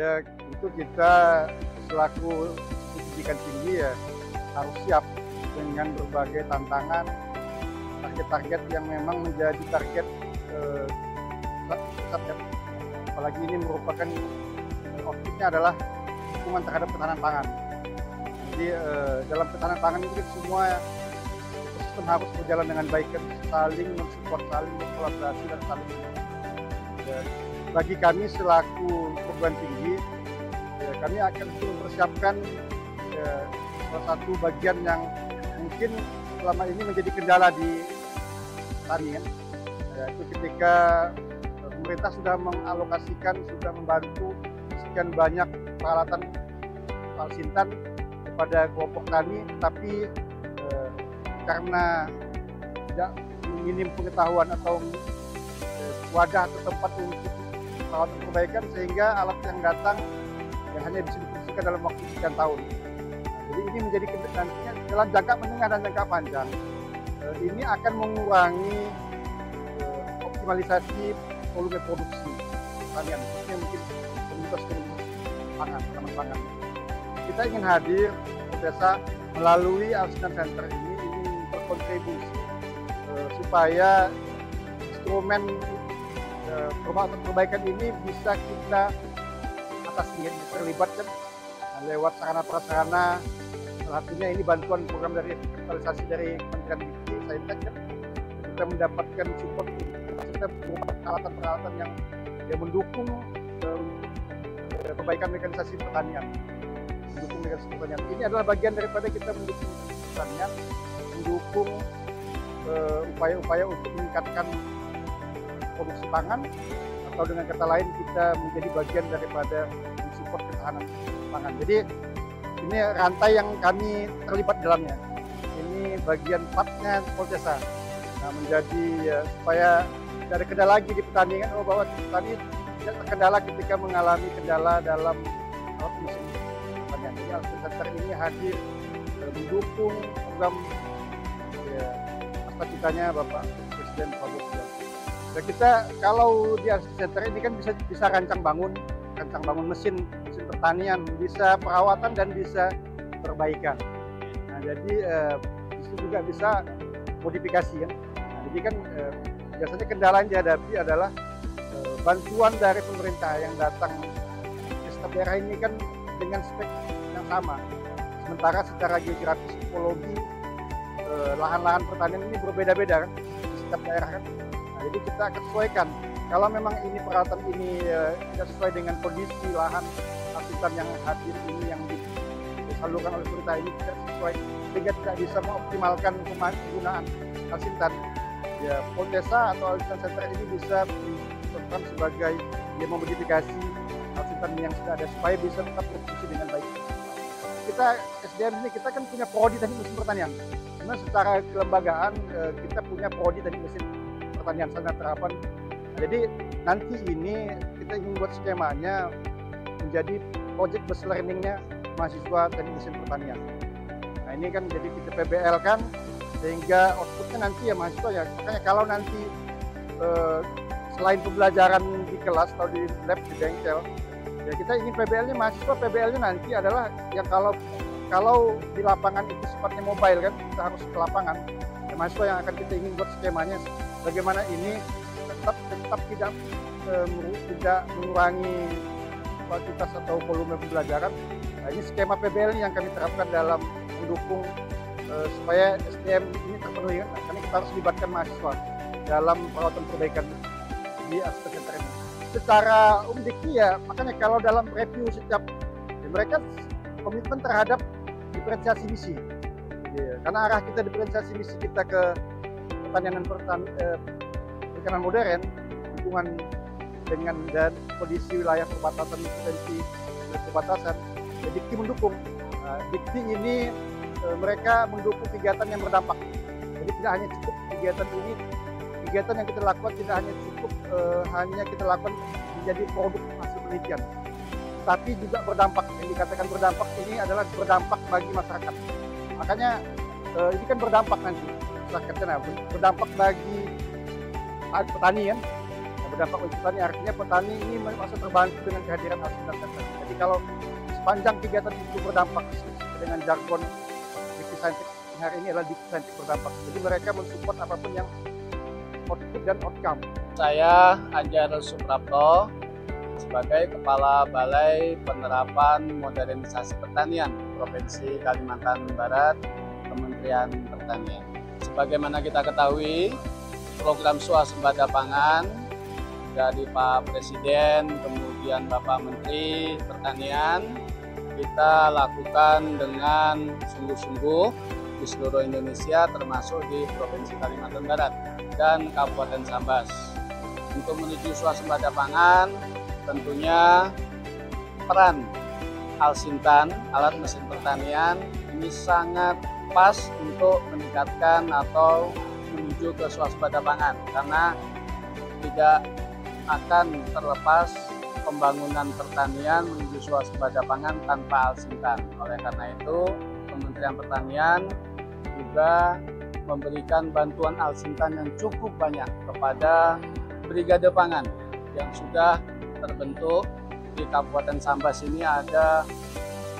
Ya, itu kita selaku pendidikan tinggi ya harus siap dengan berbagai tantangan, target-target yang memang menjadi target pusat ya. Apalagi ini merupakan objeknya adalah dukungan terhadap ketahanan pangan. Jadi dalam ketahanan pangan itu semua ekosistem harus berjalan dengan baik, saling mensupport, saling berkolaborasi dan saling ya, bagi kami selaku perguruan tinggi, ya, kami akan mempersiapkan ya, salah satu bagian yang mungkin selama ini menjadi kendala di pertanian, yaitu ketika pemerintah sudah mengalokasikan, sudah membantu sekian banyak peralatan Sintan kepada kelompok tani, tapi karena tidak minim pengetahuan atau wadah atau tempat untuk peralatan perbaikan, sehingga alat yang datang ya, hanya bisa difungsikan dalam waktu sekian tahun. Jadi ini menjadi nantinya dalam jangka menengah dan jangka panjang ini akan mengurangi optimalisasi volume produksi pertanian, khususnya mungkin komunitas pangan, taman pangan. Kita ingin hadir desa melalui Alsinan Center ini ingin berkontribusi supaya instrumen perbaikan ini bisa kita atasi, terlibatkan lewat sarana-prasarana. Salah satunya ini bantuan program dari kapitalisasi dari Kementerian Dikti, Saintek, kita mendapatkan support kita peralatan-peralatan yang mendukung perbaikan mekanisasi pertanian. Mendukung mekanisasi pertanian. Ini adalah bagian daripada kita mendukung pertanian, mendukung upaya-upaya untuk meningkatkan produksi pangan, atau dengan kata lain kita menjadi bagian daripada mensupport ketahanan pangan. Jadi ini rantai yang kami terlibat dalamnya. Ini bagian partnya Poltesa. Nah, menjadi supaya tidak ada kendala lagi di pertanian, bahwa petani tidak terkendala ketika mengalami kendala dalam musim pertanian. Jadi Alsinan Center ini hadir mendukung program cita-citanya Bapak Presiden Prabowo Subianto. Nah, kita kalau di Alsinan Center ini kan bisa rancang bangun mesin pertanian, bisa perawatan dan bisa perbaikan. Nah, jadi itu juga bisa modifikasi kan. Nah, jadi kan biasanya kendala yang dihadapi adalah bantuan dari pemerintah yang datang ke setiap daerah ini kan dengan spek yang sama. Sementara secara geografis, topologi, lahan-lahan pertanian ini berbeda-beda kan di setiap daerah kan. Nah, jadi kita akan sesuaikan. Kalau memang ini peralatan ini tidak sesuai dengan kondisi lahan Sintan yang hadir ini, yang disalurkan oleh pemerintah ini tidak sesuai, sehingga tidak bisa mengoptimalkan penggunaan Sintan, ya Poltesa atau Alsinan Center ini bisa dilakukan sebagai memodifikasi Sintan yang sudah ada supaya bisa tetap berfungsi dengan baik. Kita SDM ini kita kan punya prodi teknik mesin pertanian. Karena secara kelembagaan kita punya prodi teknik mesin pertanian sarana terapan. Jadi nanti ini kita ingin buat skemanya menjadi project based learning-nya mahasiswa teknik mesin pertanian. Nah ini kan jadi kita PBL kan, sehingga outputnya nanti ya mahasiswa ya. Makanya kalau nanti selain pembelajaran di kelas atau di lab di bengkel, ya kita ingin PBL-nya mahasiswa, PBL-nya nanti adalah yang kalau di lapangan itu sifatnya mobile kan, kita harus ke lapangan. Ya, mahasiswa yang akan kita ingin buat skemanya bagaimana ini tetap tidak mengurangi kualitas atau volume pembelajaran. Nah, ini skema PBL yang kami terapkan dalam mendukung supaya SDM ini terpenuhi kan, karena kita harus libatkan mahasiswa dalam perawatan perbaikan di Alsinan Center ini. Secara umdikti ya, makanya kalau dalam review setiap mereka komitmen terhadap diferensiasi misi. Jadi, karena arah kita diferensiasi misi kita ke pertanian perikanan modern, hubungan dengan dan kondisi wilayah perbatasan, potensi perbatasan, ya, Dikti mendukung. Dikti ini mereka mendukung kegiatan yang berdampak. Jadi tidak hanya cukup kegiatan yang kita lakukan tidak hanya cukup hanya kita lakukan menjadi produk hasil penelitian, tapi juga berdampak. Yang dikatakan berdampak ini adalah berdampak bagi masyarakat. Makanya ini kan berdampak nanti masyarakatnya, berdampak bagi petani kan, berdampak bagi petani, artinya petani ini merasa terbantu dengan kehadiran Alsintan Center. Jadi kalau sepanjang kegiatan itu berdampak dengan jargon Dikti Saintek hari ini adalah Dikti Saintek berdampak. Jadi mereka mensupport apapun yang output dan outcome. Saya Anjar Suprapto sebagai Kepala Balai Penerapan Modernisasi Pertanian Provinsi Kalimantan Barat, Kementerian Pertanian. Sebagaimana kita ketahui, program swasembada pangan dari Pak Presiden, kemudian Bapak Menteri Pertanian, kita lakukan dengan sungguh-sungguh di seluruh Indonesia, termasuk di Provinsi Kalimantan Barat dan Kabupaten Sambas. Untuk menuju swasembada pangan, tentunya peran Alsintan, alat mesin pertanian, ini sangat pas untuk meningkatkan atau menuju ke swasembada pangan, karena tidak akan terlepas pembangunan pertanian menuju swasembada pangan tanpa Alsintan. Oleh karena itu, Kementerian Pertanian juga memberikan bantuan Alsintan yang cukup banyak kepada Brigade Pangan yang sudah terbentuk di Kabupaten Sambas. Ini ada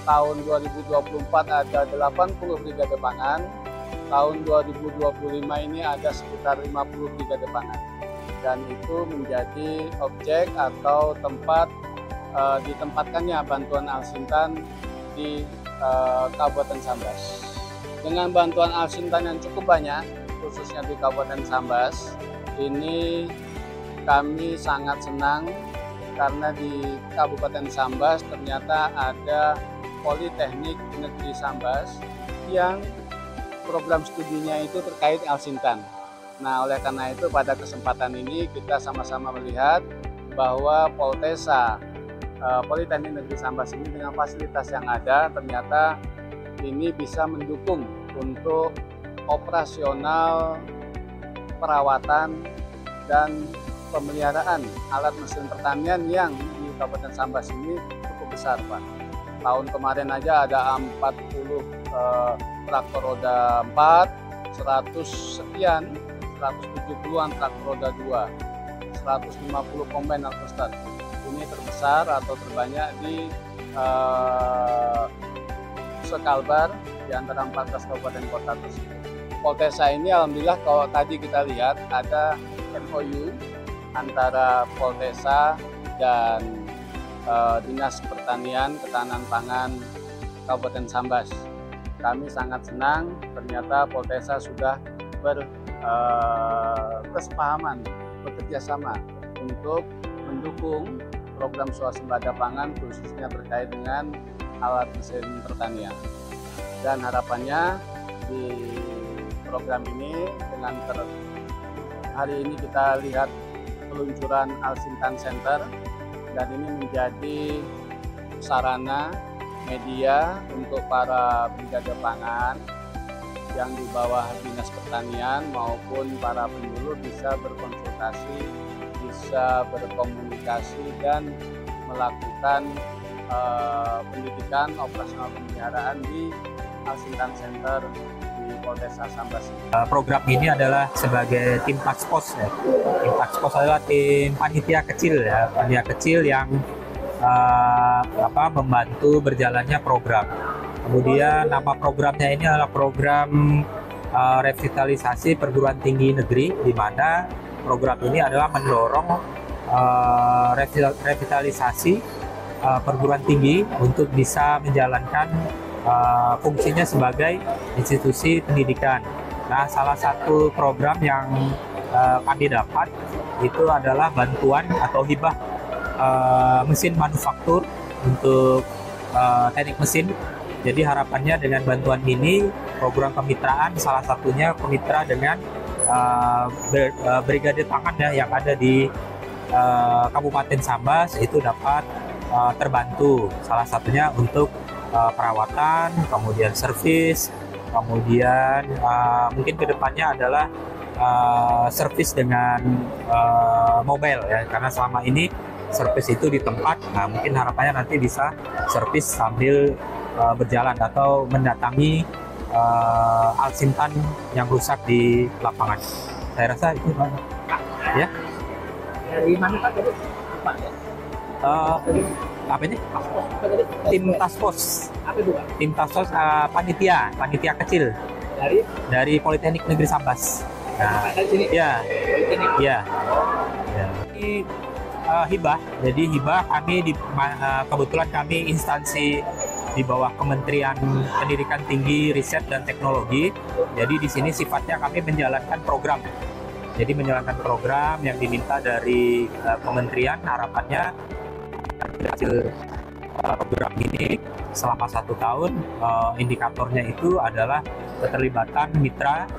tahun 2024 ada 80 Brigade Pangan, tahun 2025 ini ada sekitar 50 Brigade Pangan, dan itu menjadi objek atau tempat ditempatkannya bantuan Alsintan di Kabupaten Sambas. Dengan bantuan Alsintan yang cukup banyak, khususnya di Kabupaten Sambas, ini kami sangat senang karena di Kabupaten Sambas ternyata ada Politeknik Negeri Sambas yang program studinya itu terkait Alsintan. Nah, oleh karena itu pada kesempatan ini kita sama-sama melihat bahwa Poltesa Politeknik Negeri Sambas ini dengan fasilitas yang ada ternyata ini bisa mendukung untuk operasional perawatan dan pemeliharaan alat mesin pertanian yang di Kabupaten Sambas ini cukup besar, Pak. Tahun kemarin aja ada 40 traktor roda 4, 100 sekian, 170-an traktor roda 2, 150 combine harvester. Ini terbesar atau terbanyak di Sekalbar di antara 14 kabupaten kota tersebut. Poltesa ini alhamdulillah kalau tadi kita lihat ada MOU antara Poltesa dan Dinas Pertanian Ketahanan Pangan Kabupaten Sambas. Kami sangat senang ternyata Poltesa sudah berkesepahaman bekerja sama untuk mendukung program swasembada pangan khususnya terkait dengan alat mesin pertanian. Dan harapannya di program ini dengan hari ini kita lihat peluncuran Alsintan Center, dan ini menjadi sarana media untuk para brigade pangan yang di bawah Dinas Pertanian maupun para penyuluh bisa berkonsultasi, bisa berkomunikasi dan melakukan pendidikan operasional pemeliharaan di Alsintan Center di Poltesa Sambas. Program ini adalah sebagai tim task force ya. Tim task force adalah tim panitia kecil ya, panitia kecil yang membantu berjalannya program. Kemudian nama programnya ini adalah program revitalisasi perguruan tinggi negeri, di mana program ini adalah mendorong revitalisasi perguruan tinggi untuk bisa menjalankan fungsinya sebagai institusi pendidikan. Nah, salah satu program yang kami dapat itu adalah bantuan atau hibah mesin manufaktur untuk teknik mesin. Jadi harapannya dengan bantuan ini, program kemitraan salah satunya kemitra dengan brigade pangan ya, yang ada di Kabupaten Sambas itu dapat terbantu. Salah satunya untuk perawatan, kemudian servis, kemudian mungkin kedepannya adalah servis dengan mobile ya, karena selama ini servis itu di tempat. Nah, mungkin harapannya nanti bisa servis sambil berjalan atau mendatangi Alsintan yang rusak di lapangan. Saya rasa itu ya. Dari mana Pak tadi? Lupa ya. Apa ini? Tim task force. Apa itu Pak? Tim task force panitia kecil dari Politeknik Negeri Sambas. Nah, Dari sini. ya, Politeknik. ya. Ini hibah. Jadi hibah kebetulan kami instansi di bawah Kementerian Pendidikan Tinggi, Riset dan Teknologi. Jadi di sini sifatnya kami menjalankan program. Jadi menjalankan program yang diminta dari kementerian, harapannya hasil program ini selama 1 tahun, indikatornya itu adalah keterlibatan mitra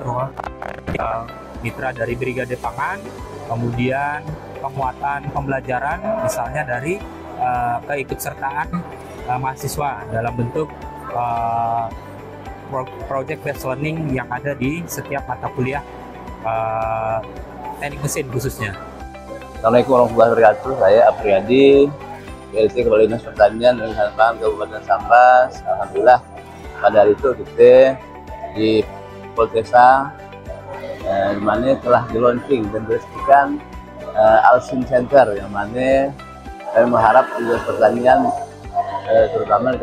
dari Brigade Pangan, kemudian penguatan pembelajaran misalnya dari keikutsertaan mahasiswa dalam bentuk project based learning yang ada di setiap mata kuliah teknik mesin khususnya. Assalamualaikum warahmatullahi wabarakatuh. Saya Apriyadi, PLT Kepala Dinas Pertanian dan Pangan Kabupaten Sambas. Alhamdulillah pada hari itu kita di Poltesa di mana telah di launching dan diresmikan Alsin Center, yang mana kami mengharap Dinas Pertanian terutama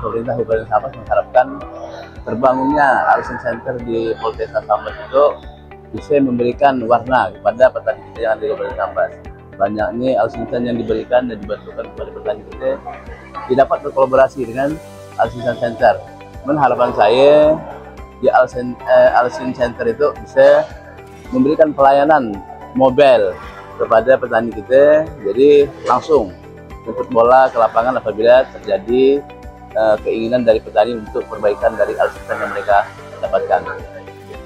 pemerintah Kabupaten Sambas mengharapkan terbangunnya Alsin Center di Poltesa Sambas itu bisa memberikan warna kepada petani kita yang ada di Kabupaten Sambas. Banyaknya Alsintan yang diberikan dan dibantukan kepada petani kita dapat berkolaborasi dengan Alsintan Center. Namun harapan saya di Alsin Center itu bisa memberikan pelayanan mobile kepada petani kita, jadi langsung jemput bola ke lapangan apabila terjadi keinginan dari petani untuk perbaikan dari Alsintan yang mereka dapatkan.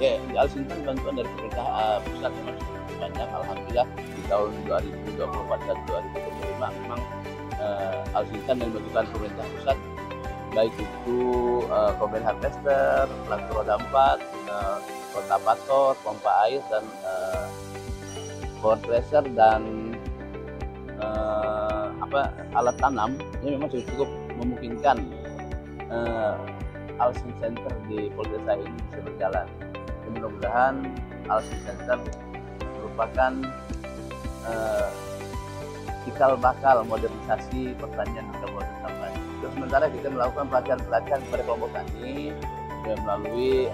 Ya, di Alsintan bantuan dari pemerintah pusat memang cukup banyak. Alhamdulillah di tahun 2024 dan 2025 memang Alsintan yang dibantukan pemerintah pusat, baik itu combine harvester, traktor roda 4, rotavator, pompa air dan power thresher dan alat tanam, ini memang cukup memungkinkan Alsin Center di Poltesa ini bisa berjalan. Mudah-mudahan Alsin Center merupakan cikal bakal modernisasi pertanian di Kabupaten Sambas. Terus sementara kita melakukan pelatihan kepada kelompok tani melalui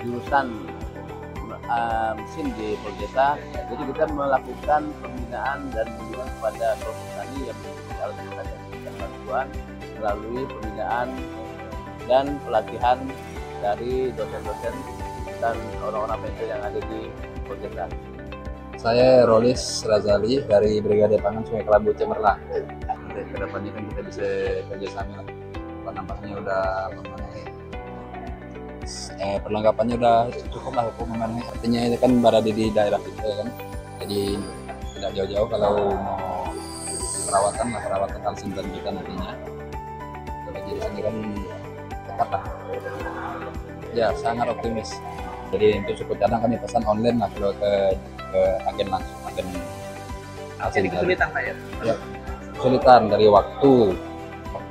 jurusan mesin di Poltesa. Jadi kita melakukan pembinaan dan bimbingan kepada kelompok tani yang memiliki Alsin Center dan bantuan melalui pembinaan dan pelatihan dari dosen-dosen dan orang-orang mentor yang ada di Poltesa. Saya Rolis Razali dari Brigade Pangan Sungai Kelabu Cemerlang. Kedepannya kan kita bisa kerjasama. Nampaknya udah memenuhi. Perlengkapannya udah cukup lah untuk memenuhi. Artinya itu kan berada di daerah kita kan. Jadi tidak jauh-jauh kalau mau perawatan Alsintan kita nantinya. Kalau di sini kan tepat lah. Ya, sangat optimis. Jadi untuk suku cadang kami pesan online lah kalau ke agen langsung, agen. Jadi kesulitan Pak ya? Ya, kesulitan dari waktu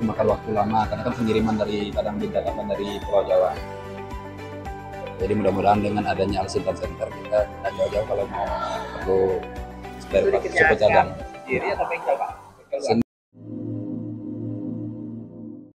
makan waktu lama karena kan pengiriman dari kadang didatangkan dari Pulau Jawa. Jadi mudah-mudahan dengan adanya Alsintan Center kita tidak jauh-jauh kalau mau perlu spare part suku cadang. Sendiri atau bengkel Pak?